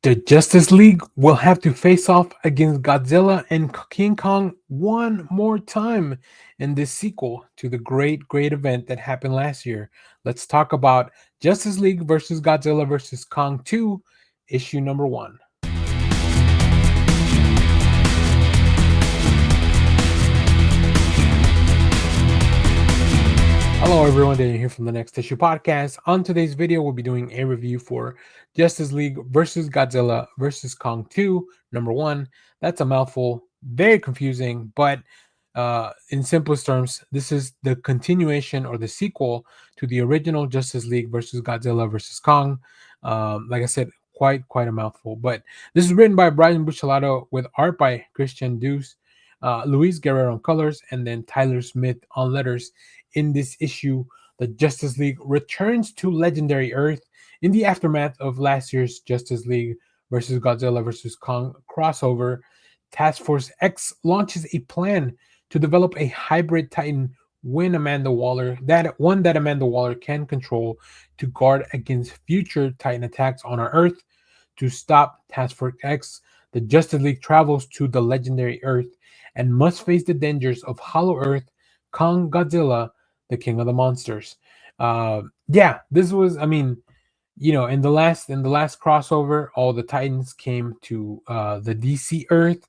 The Justice League will have to face off against Godzilla and King Kong one more time in this sequel to the great event that happened last year. Let's talk about Justice League versus Godzilla versus Kong 2, issue number 1. Hello everyone, Daniel here from the Next Issue Podcast. On today's video, we'll be doing a review for Justice League versus Godzilla versus Kong 2, number 1. That's a mouthful, very confusing, but in simplest terms, this is the continuation or the sequel to the original Justice League versus Godzilla versus Kong. Like I said, quite a mouthful, but this is written by Brian Buccellato with art by Christian Deuce, Luis Guerrero on colors, and then Tyler Smith on letters. In this issue, the Justice League returns to legendary Earth in the aftermath of last year's Justice League versus Godzilla versus Kong crossover. Task Force X launches a plan to develop a hybrid Titan that Amanda Waller can control to guard against future Titan attacks on our Earth. To stop Task Force X, the Justice League travels to the legendary Earth and must face the dangers of Hollow Earth, Kong Godzilla, the king of the monsters. Yeah, this was, I mean, in the last crossover, all the Titans came to the DC Earth,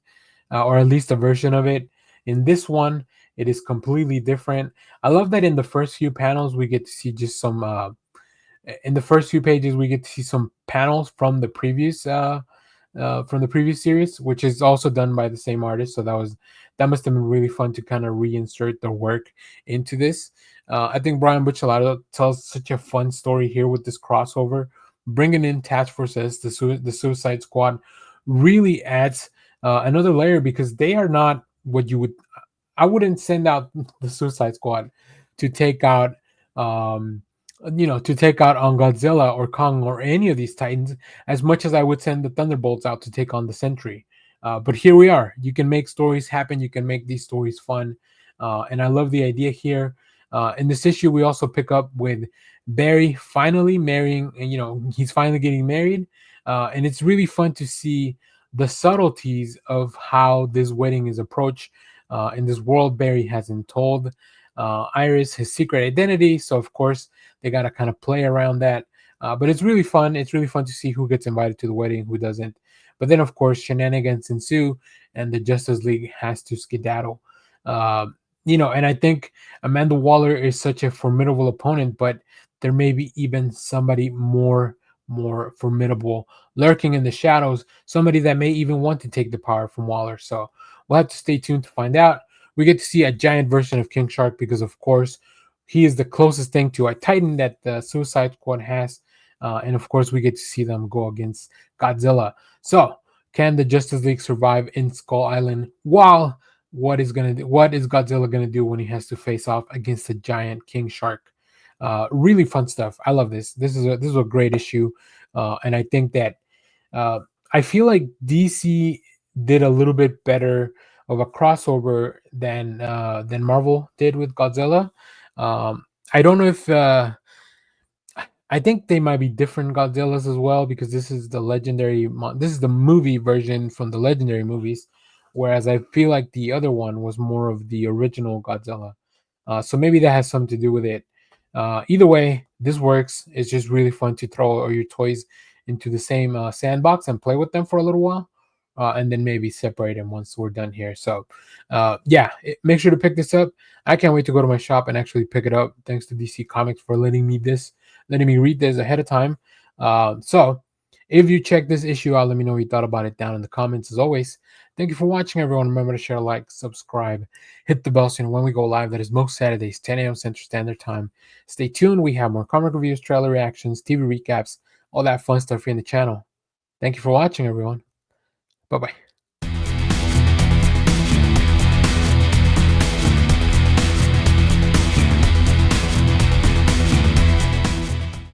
or at least a version of it. In this one, it is completely different. I love that in the first few panels we get to see just some. In the first few pages, we get to see some panels from the previous series, which is also done by the same artist. So that must have been really fun to kind of reinsert the work into this. I think Brian Buccellato tells such a fun story here with this crossover. Bringing in Task Force S, the Suicide Squad, really adds another layer because they are not what you would. I wouldn't send out the Suicide Squad to take out. To take out on Godzilla or Kong or any of these Titans as much as I would send the Thunderbolts out to take on the Sentry. But here we are. You can make stories happen. You can make these stories fun. And I love the idea here. In this issue, we also pick up with Barry finally marrying, and he's finally getting married. And it's really fun to see the subtleties of how this wedding is approached in this world Barry hasn't told Iris his secret identity. So, of course, they got to kind of play around that. But it's really fun. It's really fun to see who gets invited to the wedding, who doesn't. But then, of course, shenanigans ensue, and the Justice League has to skedaddle. And I think Amanda Waller is such a formidable opponent, but there may be even somebody more formidable lurking in the shadows, somebody that may even want to take the power from Waller. So we'll have to stay tuned to find out. We get to see a giant version of King Shark because, of course, he is the closest thing to a Titan that the Suicide Squad has. And, of course, we get to see them go against Godzilla. So can the Justice League survive in Skull Island? While what is Godzilla gonna do when he has to face off against a giant King Shark? Really fun stuff. I love this. This is a great issue, and I think that I feel like DC did a little bit better of a crossover than Marvel did with Godzilla. I don't know if I think they might be different Godzillas as well because this is the movie version from the legendary movies, whereas I feel like the other one was more of the original Godzilla. So maybe that has something to do with it. Either way, this works. It's just really fun to throw all your toys into the same sandbox and play with them for a little while, and then maybe separate them once we're done here. So, make sure to pick this up. I can't wait to go to my shop and actually pick it up. Thanks to DC Comics for letting me read this ahead of time. So, if you check this issue out, let me know what you thought about it down in the comments. As always, thank you for watching, everyone. Remember to share, like, subscribe, hit the bell so you know when we go live. That is most Saturdays, 10 a.m. Central Standard Time. Stay tuned. We have more comic reviews, trailer reactions, TV recaps, all that fun stuff here in the channel. Thank you for watching, everyone. Bye bye.